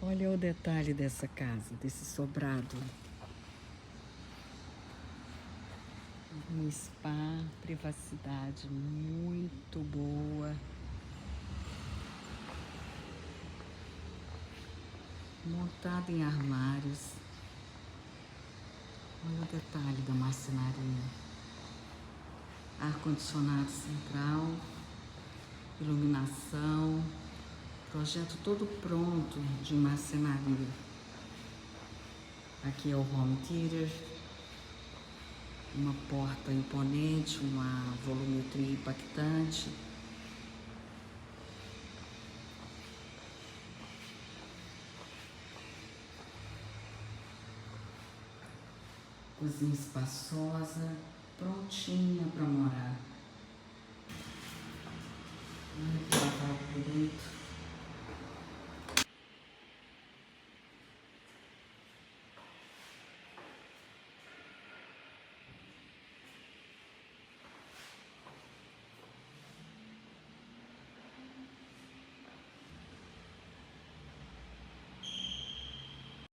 Olha o detalhe dessa casa, desse sobrado. Um spa, privacidade muito boa. Montado em armários. Olha o detalhe da marcenaria. Ar-condicionado central, iluminação, projeto todo pronto de marcenaria. Aqui é o home theater, uma porta imponente, uma volumetria impactante. Cozinha espaçosa, prontinha para morar. Olha que local bonito.